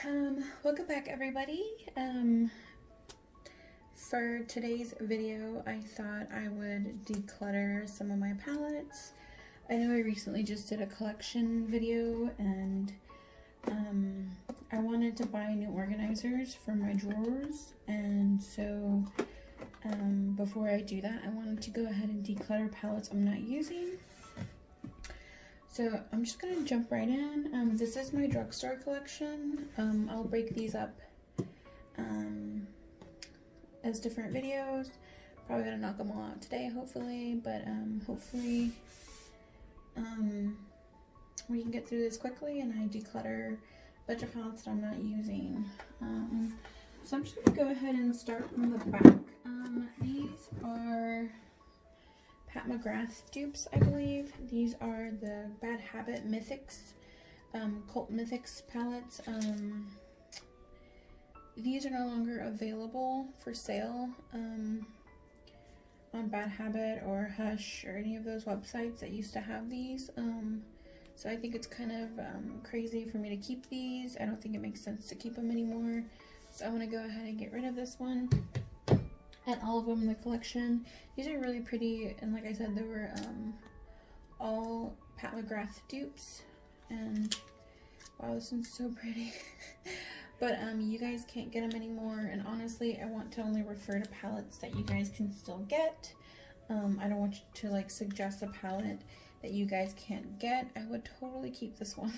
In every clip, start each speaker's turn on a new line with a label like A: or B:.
A: Welcome back everybody. For today's video, I thought I would declutter some of my palettes. I know I recently just did a collection video and I wanted to buy new organizers for my drawers, and so before I do that, I wanted to go ahead and declutter palettes I'm not using. So I'm just gonna jump right in. This is my drugstore collection. I'll break these up as different videos. Probably gonna knock them all out today, hopefully, but hopefully we can get through this quickly and I declutter a bunch of palettes that I'm not using. So I'm just gonna go ahead and start from the back. These are Pat McGrath dupes, I believe. These are the Bad Habit Mythics, Cult Mythics palettes. These are no longer available for sale on Bad Habit or Hush or any of those websites that used to have these. So I think it's kind of crazy for me to keep these. I don't think it makes sense to keep them anymore. So I want to go ahead and get rid of this one and all of them in the collection. These are really pretty, and like I said, they were all Pat McGrath dupes, and wow, this one's so pretty. But you guys can't get them anymore, and honestly, I want to only refer to palettes that you guys can still get. I don't want you to like suggest a palette that you guys can't get. I would totally keep this one.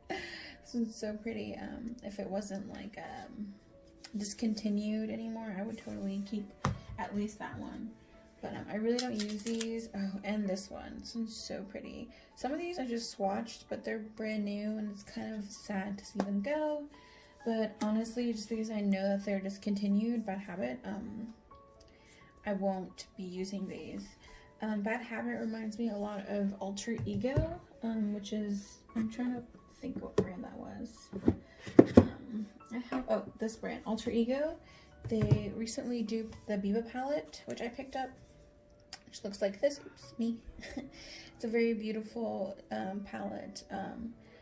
A: This one's so pretty. If it wasn't like discontinued anymore, I would totally keep at least that one. But I really don't use these. Oh, and this one. This one's so pretty. Some of these I just swatched, but they're brand new, and it's kind of sad to see them go. But honestly, just because I know that they're discontinued, Bad Habit, I won't be using these. Bad Habit reminds me a lot of Alter Ego, which is, I'm trying to think what brand that was. I have, oh, this brand, Alter Ego. They recently duped the Biba palette, which I picked up, which looks like this. Oops, me. It's a very beautiful palette.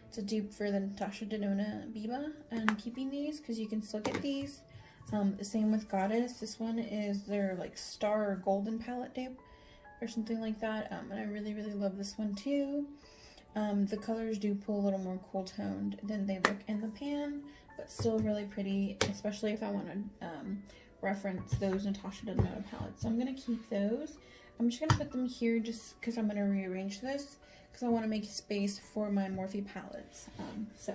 A: It's a dupe for the Natasha Denona Biba. I'm keeping these because you can still get these. The same with Goddess. This one is their like star or golden palette dupe or something like that. And I really, really love this one too. The colors do pull a little more cool toned than they look in the pan, but still really pretty, especially if I want to reference those Natasha Denona palettes. So I'm going to keep those. I'm just going to put them here just because I'm going to rearrange this because I want to make space for my Morphe palettes. So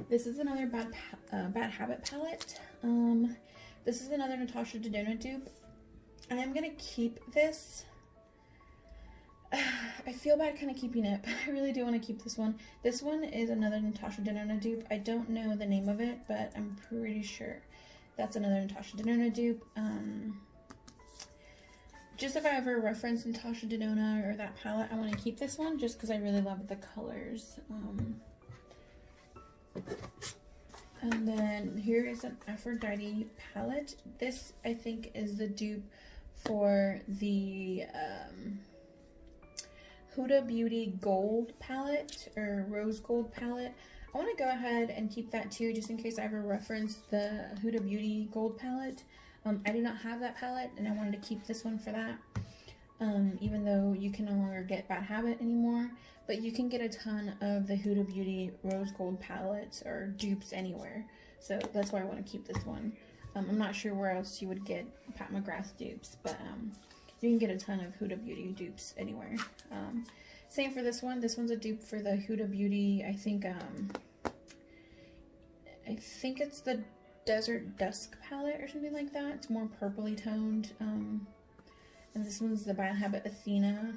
A: this is another Bad Habit palette. This is another Natasha Denona dupe. And I'm going to keep this. I feel bad kind of keeping it, but I really do want to keep this one. This one is another Natasha Denona dupe. I don't know the name of it, but I'm pretty sure that's another Natasha Denona dupe. Just if I ever reference Natasha Denona or that palette, I want to keep this one just because I really love the colors. And then here is an Aphrodite palette. This, I think, is the dupe for the Huda Beauty Gold palette or Rose Gold palette. I want to go ahead and keep that too, just in case I ever reference the Huda Beauty Gold palette. I do not have that palette, and I wanted to keep this one for that. Even though you can no longer get Bad Habit anymore, but you can get a ton of the Huda Beauty Rose Gold palettes or dupes anywhere. So that's why I want to keep this one. I'm not sure where else you would get Pat McGrath dupes, but you can get a ton of Huda Beauty dupes anywhere. Same for this one. This one's a dupe for the Huda Beauty, I think it's the Desert Dusk palette or something like that. It's more purpley toned. And this one's the Bad Habit Athena.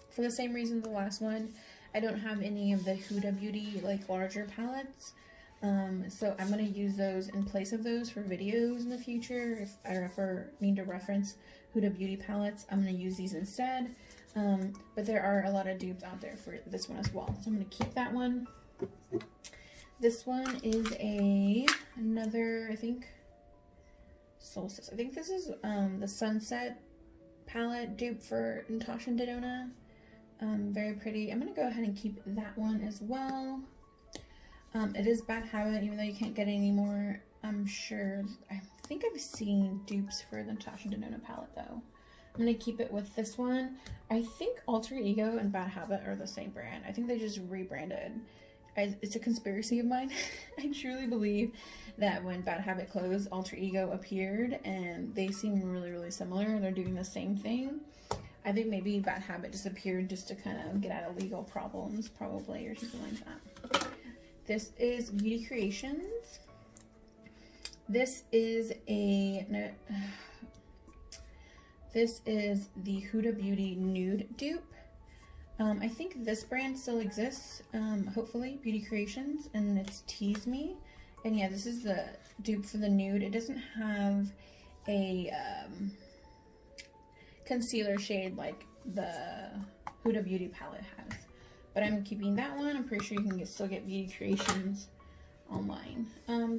A: For the same reason the last one, I don't have any of the Huda Beauty like larger palettes. So I'm going to use those in place of those for videos in the future. If I ever need to reference Huda Beauty palettes, I'm going to use these instead. But there are a lot of dupes out there for this one as well. So I'm going to keep that one. This one is another, I think, Solstice. I think this is the Sunset palette dupe for Natasha Denona. Very pretty. I'm going to go ahead and keep that one as well. It is Bad Habit, even though you can't get it anymore. I'm sure, I think I've seen dupes for the Natasha Denona palette though. I'm going to keep it with this one. I think Alter Ego and Bad Habit are the same brand. I think they just rebranded. It's a conspiracy of mine. I truly believe that when Bad Habit closed, Alter Ego appeared, and they seem really, really similar. They're doing the same thing. I think maybe Bad Habit just appeared just to kind of get out of legal problems, probably, or something like that. This is Beauty Creations. This is the Huda Beauty Nude dupe. I think this brand still exists, hopefully, Beauty Creations, and it's Tease Me. And yeah, this is the dupe for the nude. It doesn't have a concealer shade like the Huda Beauty palette has. But I'm keeping that one. I'm pretty sure you can still get Beauty Creations online.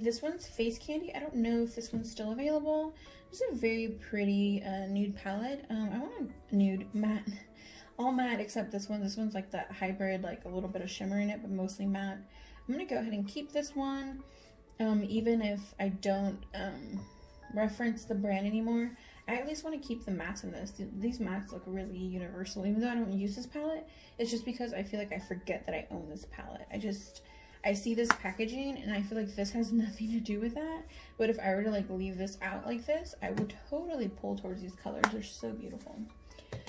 A: This one's Face Candy. I don't know if this one's still available. It's a very pretty nude palette. I want a nude matte. All matte except this one. This one's like that hybrid, like a little bit of shimmer in it, but mostly matte. I'm going to go ahead and keep this one. Even if I don't reference the brand anymore, I at least want to keep the mattes in this. These mattes look really universal. Even though I don't use this palette, it's just because I feel like I forget that I own this palette. I see this packaging and I feel like this has nothing to do with that. But if I were to like leave this out like this, I would totally pull towards these colors. They're so beautiful.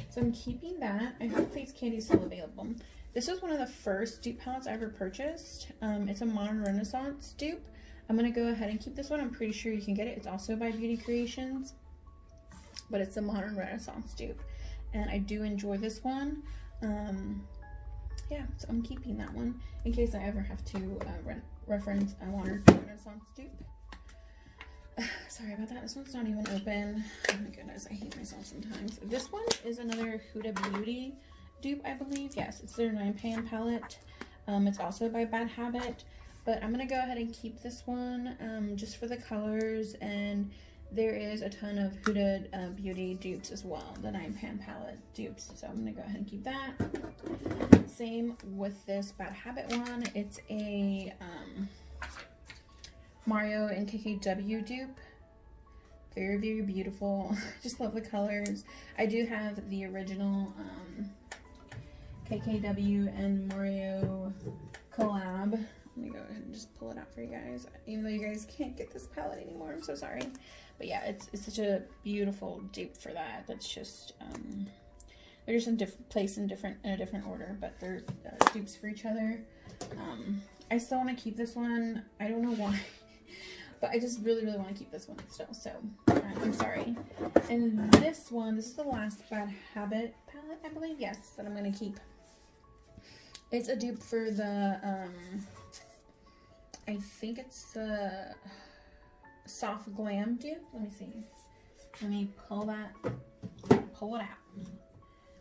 A: So I'm keeping that. I hope Face Candy is still available. This was one of the first dupe palettes I ever purchased. It's a Modern Renaissance dupe. I'm going to go ahead and keep this one. I'm pretty sure you can get it. It's also by Beauty Creations, but it's a Modern Renaissance dupe. And I do enjoy this one. Yeah, so I'm keeping that one in case I ever have to reference a Modern Renaissance dupe. Sorry about that. This one's not even open. Oh my goodness, I hate myself sometimes. This one is another Huda Beauty dupe, I believe. Yes, it's their 9-pan palette. It's also by Bad Habit, but I'm gonna go ahead and keep this one just for the colors. And there is a ton of Huda Beauty dupes as well, the 9-pan palette dupes. So I'm gonna go ahead and keep that. Same with this Bad Habit one. It's a Mario and KKW dupe. Very, very beautiful. Just love the colors. I do have the original KKW and Mario collab. Let me go ahead and just pull it out for you guys. Even though you guys can't get this palette anymore, I'm so sorry. But yeah, it's such a beautiful dupe for that. That's just they're just in different place in a different order, but they're dupes for each other. I still want to keep this one. I don't know why. But I just really, really want to keep this one still, so I'm sorry. And this one, this is the last Bad Habit palette, I believe, yes, that I'm going to keep. It's a dupe for the, I think it's the Soft Glam dupe. Let me see. Let me pull it out.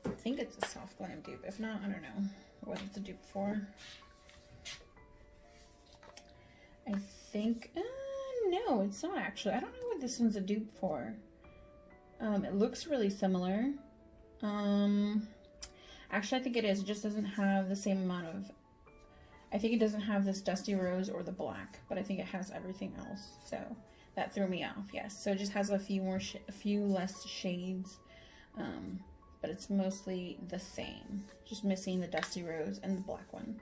A: I think it's a Soft Glam dupe. If not, I don't know what it's a dupe for. I think, no, it's not actually. I don't know what this one's a dupe for. It looks really similar. Actually, I think it is. It just doesn't have the same amount of... I think it doesn't have this Dusty Rose or the black, but I think it has everything else. So that threw me off. Yes, so it just has a few less shades, but it's mostly the same. Just missing the Dusty Rose and the black one.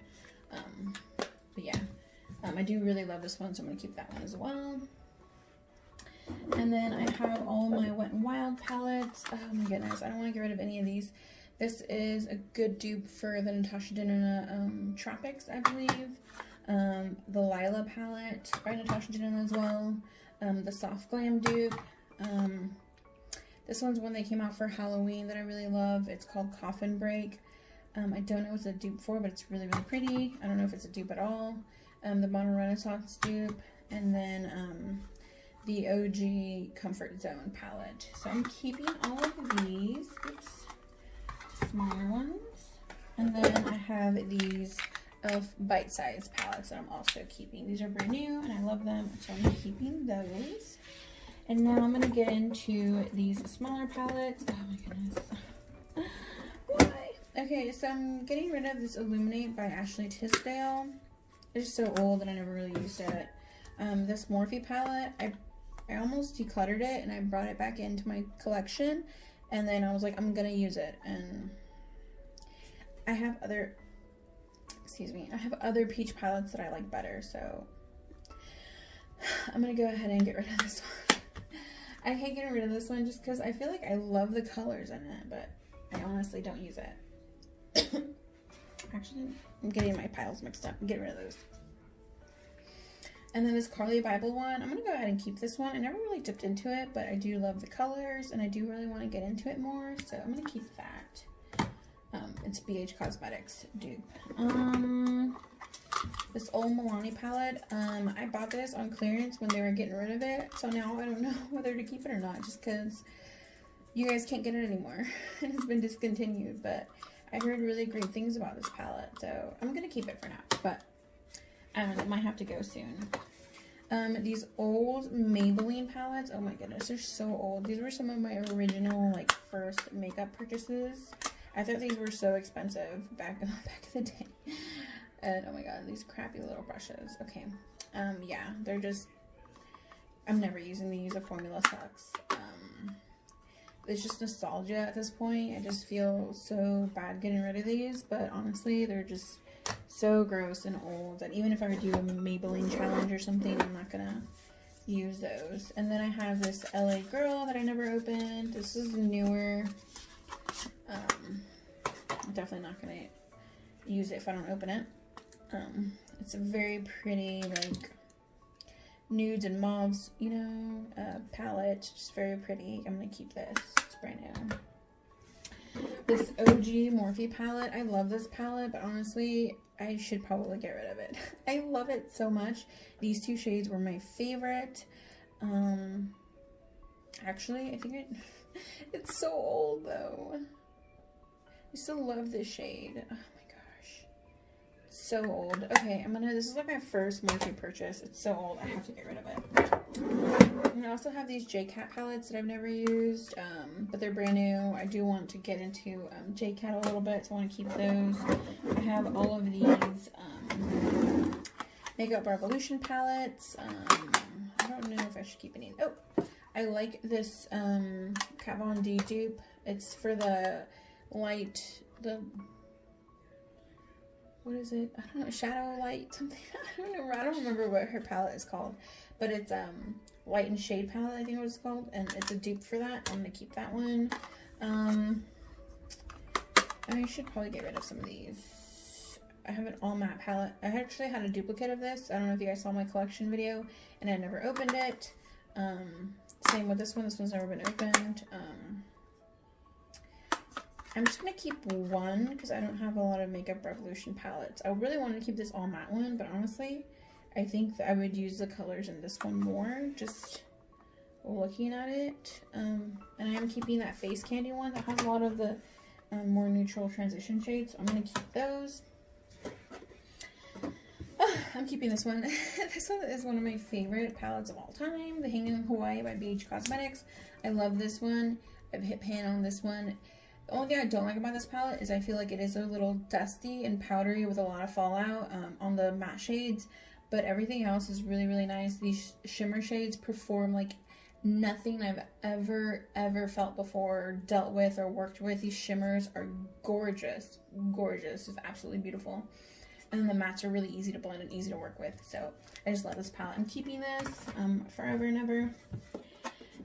A: But yeah. I do really love this one, so I'm going to keep that one as well. And then I have all my Wet n Wild palettes. Oh my goodness, I don't want to get rid of any of these. This is a good dupe for the Natasha Denona Tropics, I believe. The Lila palette by Natasha Denona as well. The Soft Glam dupe. This one's one that came out for Halloween that I really love. It's called Coffin Break. I don't know what it's a dupe for, but it's really, really pretty. I don't know if it's a dupe at all. The Modern Renaissance dupe, and then the OG Comfort Zone palette. So I'm keeping all of these. Oops. Smaller ones. And then I have these bite-sized palettes that I'm also keeping. These are brand new and I love them, so I'm keeping those. And now I'm going to get into these smaller palettes. Oh my goodness. Why? Okay, so I'm getting rid of this Illuminate by Ashley Tisdale. It's just so old and I never really used it. This Morphe palette, I almost decluttered it and I brought it back into my collection, and then I was like, I'm gonna use it. And I have other, I have other peach palettes that I like better, so I'm gonna go ahead and get rid of this one. I hate getting rid of this one just because I feel like I love the colors in it, but I honestly don't use it. Actually, I'm getting my piles mixed up. Get rid of those. And then this Carly Bible one, I'm going to go ahead and keep this one. I never really dipped into it, but I do love the colors, and I do really want to get into it more, so I'm going to keep that. It's BH Cosmetics dupe. This old Milani palette, I bought this on clearance when they were getting rid of it, so now I don't know whether to keep it or not, just because you guys can't get it anymore, and it's been discontinued, but I heard really great things about this palette, so I'm going to keep it for now, but it might have to go soon. These old Maybelline palettes, oh my goodness, they're so old. These were some of my original, like, first makeup purchases. I thought these were so expensive back in the day. And oh my god, these crappy little brushes. Okay, yeah, they're just, I'm never using these. The formula sucks. It's just nostalgia at this point. I just feel so bad getting rid of these, but honestly, they're just so gross and old that even if I were to do a Maybelline challenge or something, I'm not gonna use those. And then I have this LA Girl that I never opened. This is newer. I'm definitely not gonna use it if I don't open it. It's a very pretty, like, nudes and mauves, you know, palette. Just very pretty. I'm gonna keep this. It's brand new. This OG Morphe palette. I love this palette, but honestly, I should probably get rid of it. I love it so much. These two shades were my favorite. Actually, I think it's so old though. I still love this shade. Oh my gosh. So old. Okay, this is like my first Morphe purchase. It's so old, I have to get rid of it. And I also have these JCat palettes that I've never used, but they're brand new. I do want to get into JCat a little bit, so I want to keep those. I have all of these Makeup Revolution palettes. I don't know if I should keep any. Oh, I like this Kat Von D dupe. It's for the light, what is it? I don't know, shadow light something. I don't remember what her palette is called, but it's light and shade palette, I think it was called, and it's a dupe for that. I'm gonna keep that one. I should probably get rid of some of these. I have an all matte palette. I actually had a duplicate of this. I don't know if you guys saw my collection video, and I never opened it. Same with this one. This one's never been opened. I'm just going to keep one because I don't have a lot of Makeup Revolution palettes. I really wanted to keep this all matte one, but honestly, I think that I would use the colors in this one more, just looking at it. And I am keeping that Face Candy one that has a lot of the more neutral transition shades. So I'm going to keep those. I'm keeping this one. This one is one of my favorite palettes of all time. The Hanging in Hawaii by BH Cosmetics. I love this one. I've hit pan on this one. The only thing I don't like about this palette is I feel like it is a little dusty and powdery with a lot of fallout on the matte shades, but everything else is really, really nice. These shimmer shades perform like nothing I've ever felt before, or dealt with, or worked with. These shimmers are gorgeous. Gorgeous. It's absolutely beautiful. And the mattes are really easy to blend and easy to work with, so I just love this palette. I'm keeping this forever and ever.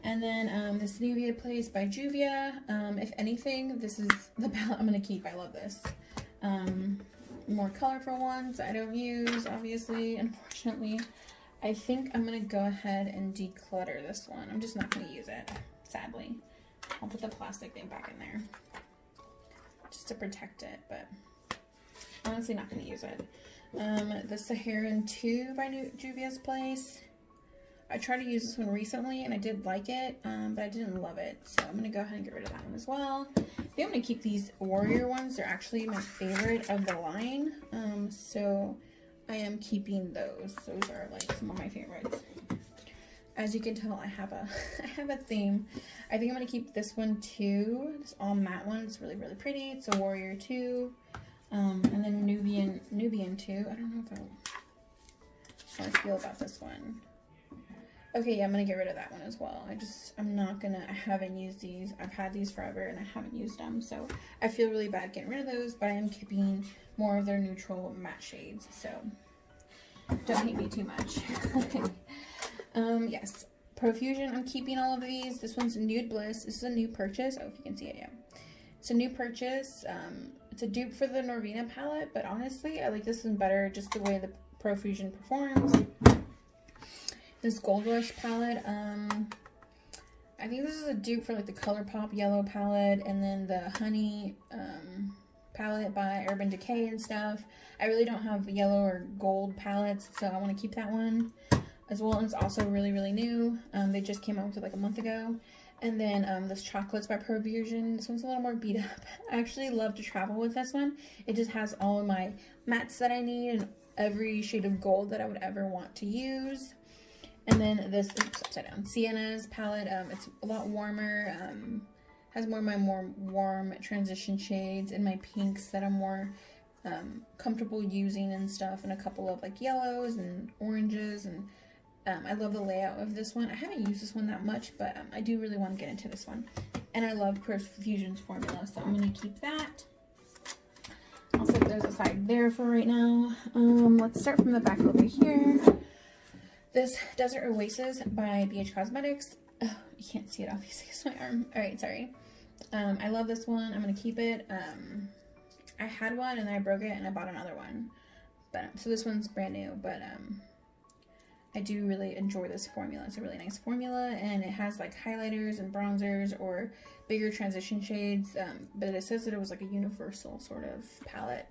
A: And then this Nivea Place by Juvia. If anything, this is the palette I'm going to keep. I love this. More colorful ones I don't use, obviously, unfortunately. I think I'm going to go ahead and declutter this one. I'm just not going to use it, sadly. I'll put the plastic thing back in there just to protect it, but honestly not going to use it. The Saharan 2 by Juvia's Place. I tried to use this one recently and I did like it, but I didn't love it. So I'm going to go ahead and get rid of that one as well. I think I'm going to keep these Warrior ones. They're actually my favorite of the line. So I am keeping those. Those are like some of my favorites. As you can tell, I have a theme. I think I'm going to keep this one too. This all matte one. It's really, really pretty. It's a Warrior 2. And then Nubian 2. I don't know if how I feel about this one. Okay, yeah, I'm gonna get rid of that one as well. I haven't used these. I've had these forever and I haven't used them, so I feel really bad getting rid of those, but I am keeping more of their neutral matte shades, so don't hate me too much. Yes, Profusion, I'm keeping all of these. This one's Nude Bliss. This is a new purchase. Oh, if you can see it, yeah. It's a new purchase. It's a dupe for the Norvina palette, but honestly, I like this one better, just the way the Profusion performs. This Gold Rush palette, I think this is a dupe for like the ColourPop yellow palette, and then the Honey palette by Urban Decay and stuff. I really don't have yellow or gold palettes, so I want to keep that one as well. And it's also really, really new. They just came out with it like a month ago. And then this Chocolates by Profusion. This one's a little more beat up. I actually love to travel with this one. It just has all of my mattes that I need and every shade of gold that I would ever want to use. And then this, oops, upside down, Sienna's palette. It's a lot warmer. Has more of my more warm transition shades and my pinks that I'm more comfortable using and stuff, and a couple of like yellows and oranges. And I love the layout of this one. I haven't used this one that much, but I do really want to get into this one. And I love Profusion's formula, so I'm going to keep that. I'll set those aside there for right now. Let's start from the back over here. This Desert Oasis by BH Cosmetics. Oh, you can't see it obviously, it's my arm. Alright, sorry. I love this one. I'm going to keep it. I had one and then I broke it and I bought another one. But so this one's brand new, but I do really enjoy this formula. It's a really nice formula, and it has like highlighters and bronzers or bigger transition shades. But it says that it was like a universal sort of palette.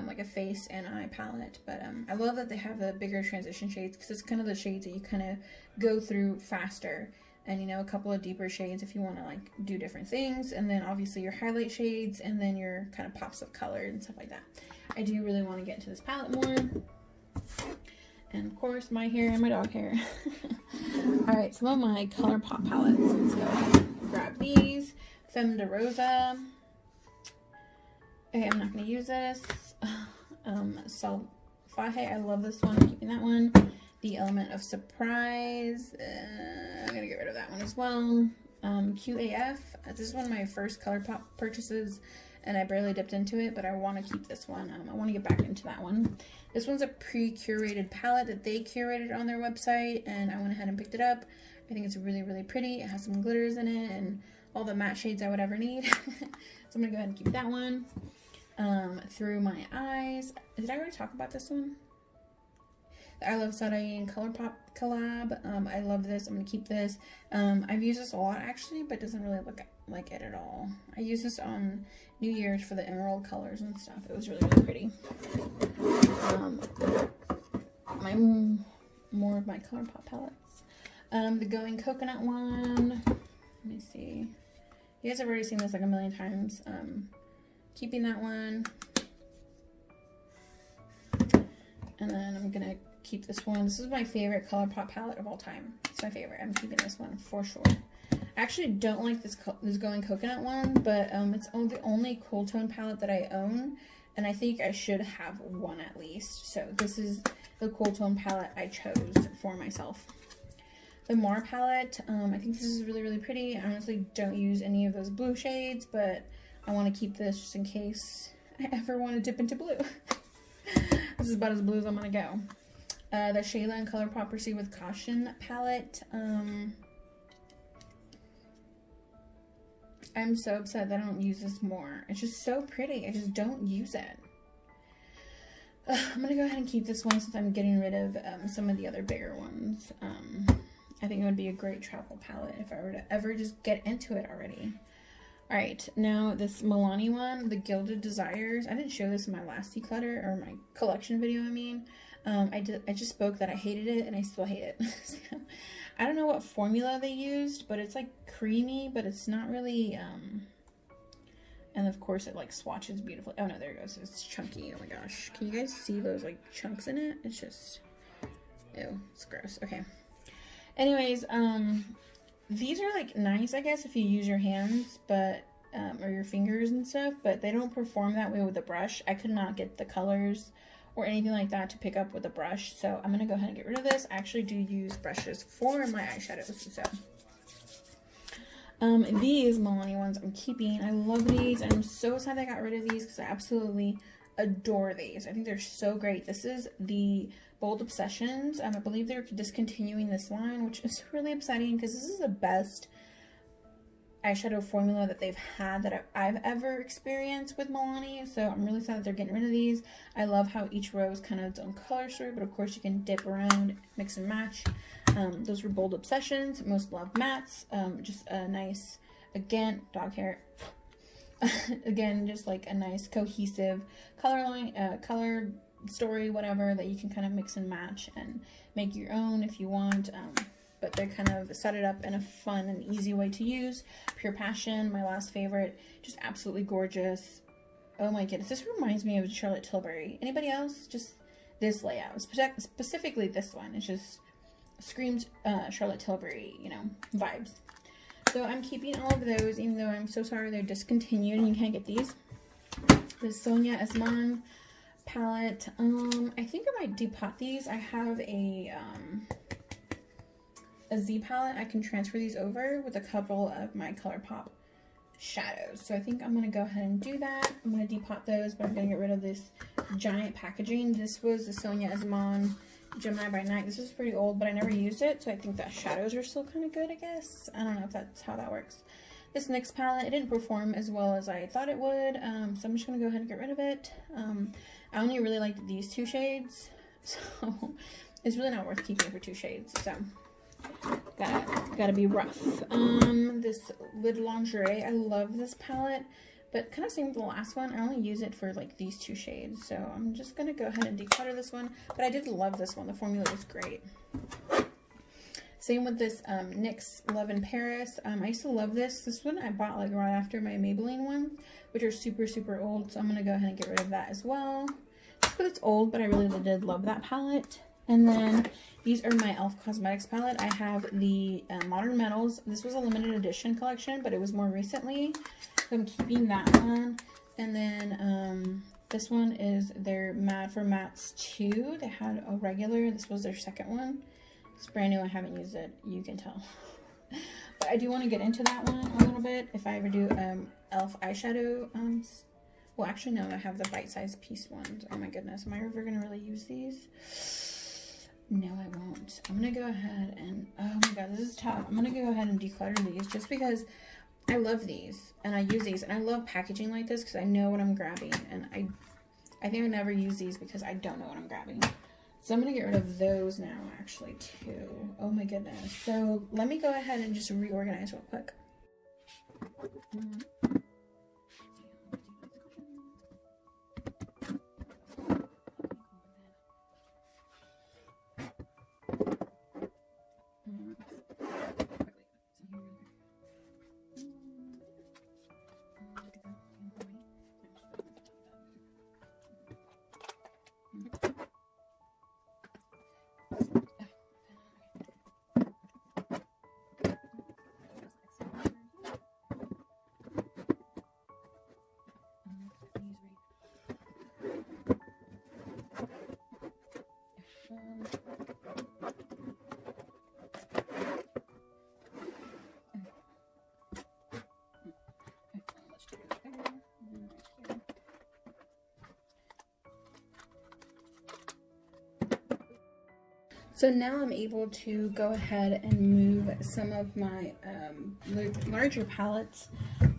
A: Like a face and eye palette, but I love that they have the bigger transition shades because it's kind of the shades that you kind of go through faster, and you know, a couple of deeper shades if you want to like do different things, and then obviously your highlight shades, and then your kind of pops of color and stuff like that. I do really want to get into this palette more, and of course my hair and my dog hair. All right, some of my ColourPop palettes. Let's go ahead and grab these. Femme de Rosa. Okay, I'm not going to use this. Salvaje, I love this one. I'm keeping that one. The Element of Surprise. I'm going to get rid of that one as well. QAF. This is one of my first ColourPop purchases, and I barely dipped into it, but I want to keep this one. I want to get back into that one. This one's a pre-curated palette that they curated on their website, and I went ahead and picked it up. I think it's really, really pretty. It has some glitters in it and all the matte shades I would ever need. So I'm going to go ahead and keep that one. Through My Eyes. Did I already talk about this one? The I Love Sarai and ColourPop collab. I love this. I'm going to keep this. I've used this a lot actually, but it doesn't really look like it at all. I used this on New Year's for the emerald colors and stuff. It was really, really pretty. More of my ColourPop palettes. The Going Coconut one. Let me see. You guys have already seen this like a million times. Keeping that one. And then I'm gonna keep this one. This is my favorite ColourPop palette of all time. It's my favorite. I'm keeping this one for sure. I actually don't like this Going Coconut one, but it's the only cool tone palette that I own, and I think I should have one at least. So this is the cool tone palette I chose for myself. The Morphe palette. I think this is really, really pretty. I honestly don't use any of those blue shades, but I want to keep this just in case I ever want to dip into blue. This is about as blue as I'm going to go. The Shayla and ColourPop Proceed with Caution palette. I'm so upset that I don't use this more. It's just so pretty. I just don't use it. I'm going to go ahead and keep this one since I'm getting rid of some of the other bigger ones. I think it would be a great travel palette if I were to ever just get into it already. Alright, now this Milani one, the Gilded Desires. I didn't show this in my last declutter, or my collection video, I mean. I just spoke that I hated it, and I still hate it. So, I don't know what formula they used, but it's like creamy, but it's not really, and of course it like swatches beautifully. Oh no, there it goes. It's chunky. Oh my gosh. Can you guys see those like chunks in it? It's just, ew, it's gross. Okay. Anyways, these are like nice, I guess, if you use your hands, but or your fingers and stuff, but they don't perform that way with a brush. I could not get the colors or anything like that to pick up with a brush. So I'm gonna go ahead and get rid of this. I actually do use brushes for my eyeshadows. So these Milani ones I'm keeping. I love these. I'm so sad I got rid of these because I absolutely adore these. I think they're so great. This is the Bold Obsessions. I believe they're discontinuing this line, which is really upsetting because this is the best eyeshadow formula that they've had that I've ever experienced with Milani. So I'm really sad that they're getting rid of these. I love how each row is kind of its own color story, but of course you can dip around, mix and match. Those were Bold Obsessions. Most Love Mattes. Just a nice, again, dog hair. Again, just like a nice cohesive color line, color story, whatever, that you can kind of mix and match and make your own if you want. But they kind of set it up in a fun and easy way to use. Pure Passion, my last favorite, just absolutely gorgeous. Oh my goodness, this reminds me of Charlotte Tilbury. Anybody else? Just this layout, specifically this one. It just screams Charlotte Tilbury, you know, vibes. So I'm keeping all of those, even though I'm so sorry they're discontinued and you can't get these. The Sonia Esmond palette. I think I might depot these. I have a Z palette. I can transfer these over with a couple of my ColourPop shadows. So I think I'm going to go ahead and do that. I'm going to depot those, but I'm going to get rid of this giant packaging. This was the Sonia Esmond Gemini by Night. This is pretty old, but I never used it, so I think the shadows are still kind of good, I guess. I don't know if that's how that works. This NYX palette, it didn't perform as well as I thought it would, so I'm just going to go ahead and get rid of it. I only really liked these two shades, so it's really not worth keeping for two shades, so gotta be rough. This Lid Lingerie, I love this palette, but kind of same with the last one. I only use it for like these two shades, so I'm just gonna go ahead and declutter this one. But I did love this one. The formula was great. Same with this NYX Love in Paris. I used to love this. This one I bought like right after my Maybelline one, which are super, super old. So I'm gonna go ahead and get rid of that as well. Just because it's old, but I really did love that palette. And then these are my e.l.f. Cosmetics palette. I have the Modern Metals. This was a limited edition collection, but it was more recently. So I'm keeping that one. And then this one is their Mad for Mattes 2. They had a regular. This was their second one. It's brand new. I haven't used it. You can tell. But I do want to get into that one a little bit. If I ever do e.l.f. eyeshadow. Well, actually, no. I have the bite-sized piece ones. Oh my goodness. Am I ever going to really use these? No, I won't. I'm going to go ahead and, oh my god, this is tough. I'm going to go ahead and declutter these just because I love these and I use these and I love packaging like this because I know what I'm grabbing, and I think I never use these because I don't know what I'm grabbing. So I'm going to get rid of those now actually too. Oh my goodness. So let me go ahead and just reorganize real quick. So now I'm able to go ahead and move some of my larger palettes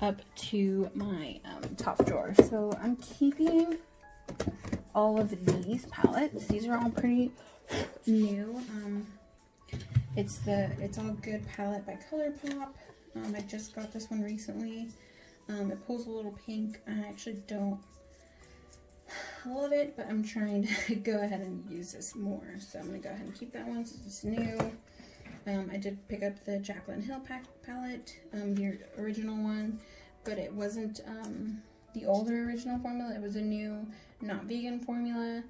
A: up to my top drawer. So I'm keeping all of these palettes. These are all pretty new. It's All Good palette by ColourPop. I just got this one recently. It pulls a little pink. I actually don't love it, but I'm trying to go ahead and use this more. So I'm going to go ahead and keep that one since it's new. I did pick up the Jaclyn Hill palette, the original one, but it wasn't the older original formula. It was a new, not vegan formula.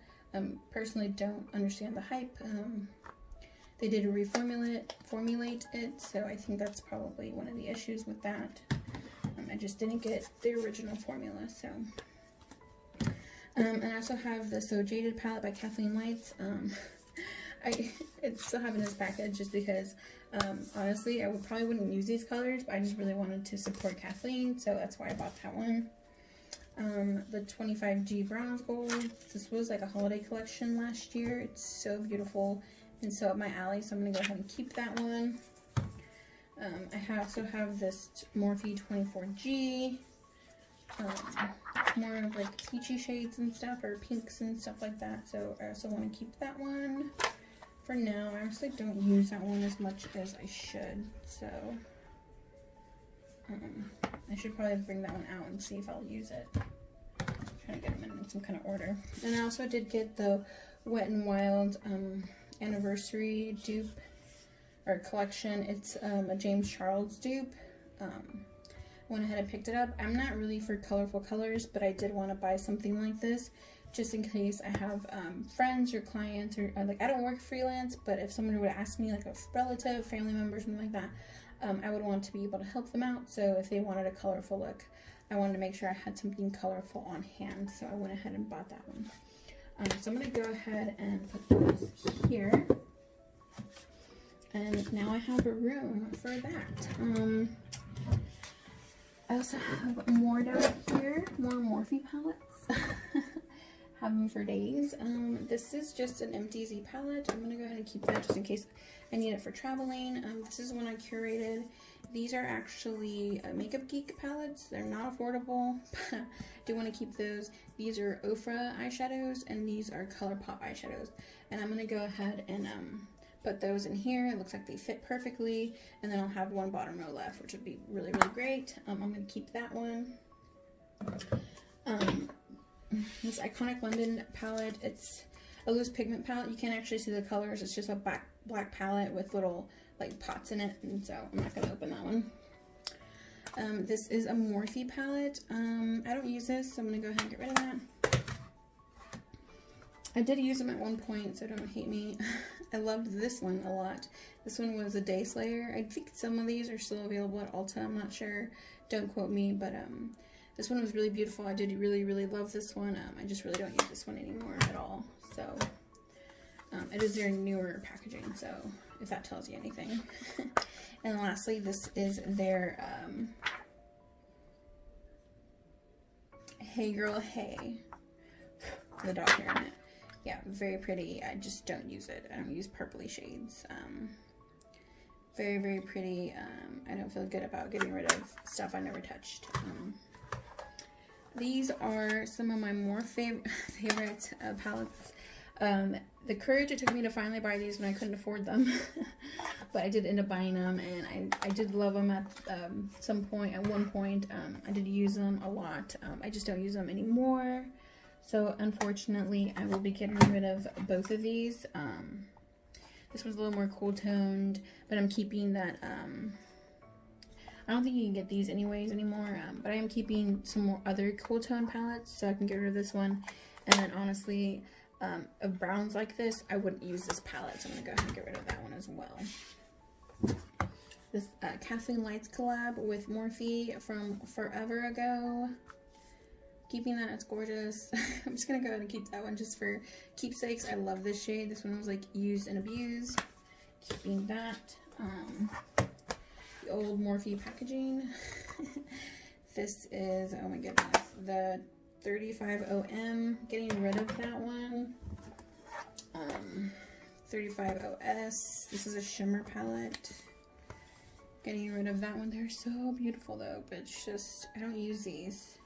A: Personally don't understand the hype. They did reformulate it, so I think that's probably one of the issues with that. I just didn't get the original formula, so And I also have the So Jaded palette by Kathleen Lights. I still have in this package just because, honestly, I probably wouldn't use these colors, but I just really wanted to support Kathleen, so that's why I bought that one. The 25G Bronze Gold. This was like a holiday collection last year. It's so beautiful and so up my alley, so I'm going to go ahead and keep that one. I also have this Morphe 24G. More of like peachy shades and stuff, or pinks and stuff like that, so I also want to keep that one. For now, I honestly don't use that one as much as I should, so I should probably bring that one out and see if I'll use it. I'm trying to get them in some kind of order. And I also did get the Wet n Wild anniversary dupe or collection. It's a James Charles dupe. Went ahead and picked it up. I'm not really for colorful colors, but I did want to buy something like this just in case I have friends or clients, or like, I don't work freelance, but if someone would ask me, like a relative, family member, something like that, I would want to be able to help them out. So if they wanted a colorful look, I wanted to make sure I had something colorful on hand, so I went ahead and bought that one. So I'm going to go ahead and put those here, and now I have a room for that. I also have more down here, more Morphe palettes. Have them for days. This is just an MTZ palette. I'm gonna go ahead and keep that just in case I need it for traveling. This is one I curated. These are actually Makeup Geek palettes. They're not affordable, but I do want to keep those. These are Ofra eyeshadows, and these are ColourPop eyeshadows. And I'm gonna go ahead and put those in here. It looks like they fit perfectly, and then I'll have one bottom row left, which would be really, really great. I'm gonna keep that one. This Iconic London palette, it's a loose pigment palette. You can't actually see the colors. It's just a black palette with little like pots in it, and so I'm not gonna open that one. This is a Morphe palette. I don't use this, so I'm gonna go ahead and get rid of that. I did use them at one point, so don't hate me. I loved this one a lot. This one was a Day Slayer. I think some of these are still available at Ulta. I'm not sure. Don't quote me, but this one was really beautiful. I did really, really love this one. I just really don't use this one anymore at all. So it is their newer packaging, so if that tells you anything. And lastly, this is their Hey Girl Hey. The dog hair in it. Yeah, very pretty. I just don't use it. I don't use purpley shades. Very, very pretty. I don't feel good about getting rid of stuff I never touched. These are some of my more favorite palettes. The courage it took me to finally buy these when I couldn't afford them. But I did end up buying them, and I did love them at some point. At one point, I did use them a lot. I just don't use them anymore. So unfortunately, I will be getting rid of both of these. This one's a little more cool toned, but I'm keeping that. I don't think you can get these anyways anymore, but I am keeping some more other cool tone palettes, so I can get rid of this one. And then honestly, of browns like this, I wouldn't use this palette, so I'm gonna go ahead and get rid of that one as well. This Kathleen Lights collab with Morphe from forever ago. Keeping that, it's gorgeous. I'm just gonna go ahead and keep that one just for keepsakes. I love this shade. This one was like used and abused. Keeping that. The old Morphe packaging. This is, oh my goodness, the 35OM. Getting rid of that one. 35OS. This is a shimmer palette. Getting rid of that one. They're so beautiful though, but it's just, I don't use these.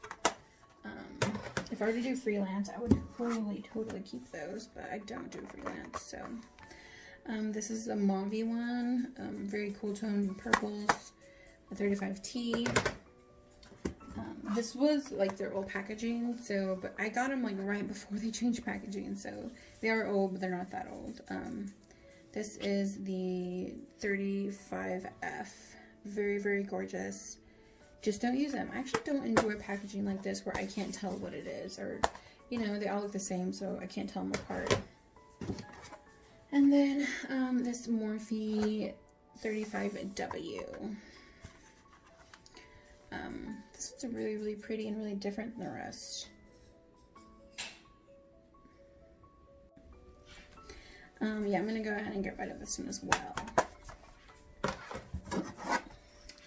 A: If I were to do freelance, I would totally keep those, but I don't do freelance, so. This is a mauve one, very cool toned purples, a 35T. This was like their old packaging, so, but I got them like right before they changed packaging, so they are old, but they're not that old. This is the 35F, very, very gorgeous. Just don't use them. I actually don't enjoy packaging like this where I can't tell what it is, or, you know, they all look the same, so I can't tell them apart. And then this Morphe 35W. This one's really, really pretty and really different than the rest. Yeah, I'm gonna go ahead and get rid of this one as well.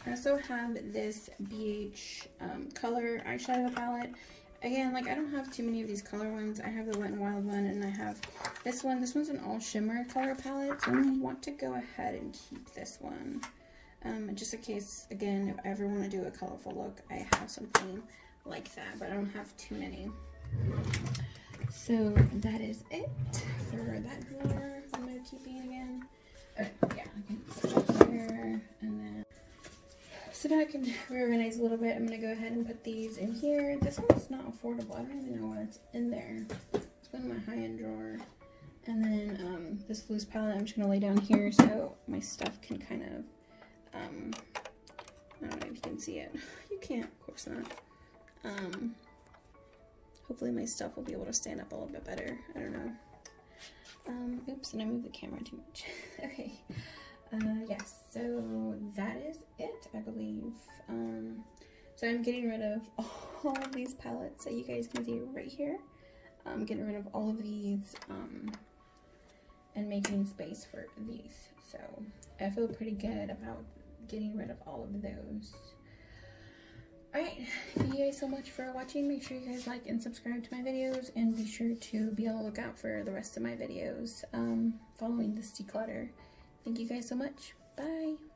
A: I also have this BH color eyeshadow palette. Again, like I don't have too many of these color ones. I have the Wet n Wild one, and I have this one. This one's an all shimmer color palette, so I want to go ahead and keep this one. Just in case, again, if I ever want to do a colorful look, I have something like that, but I don't have too many. So that is it for that drawer. I'm going to keep it again. Yeah, I can put it here, and then so now I can reorganize a little bit. I'm going to go ahead and put these in here. This one's not affordable. I don't even know why it's in there. It's in my high-end drawer. And then this loose palette I'm just going to lay down here so my stuff can kind of, I don't know if you can see it. You can't, of course not. Hopefully my stuff will be able to stand up a little bit better. I don't know. Oops, and I moved the camera too much. Okay. Yes, so that is it, I believe. So I'm getting rid of all of these palettes that you guys can see right here. I'm getting rid of all of these, and making space for these. So I feel pretty good about getting rid of all of those. Alright, thank you guys so much for watching. Make sure you guys like and subscribe to my videos, and be sure to be on the lookout for the rest of my videos following this declutter. Thank you guys so much. Bye!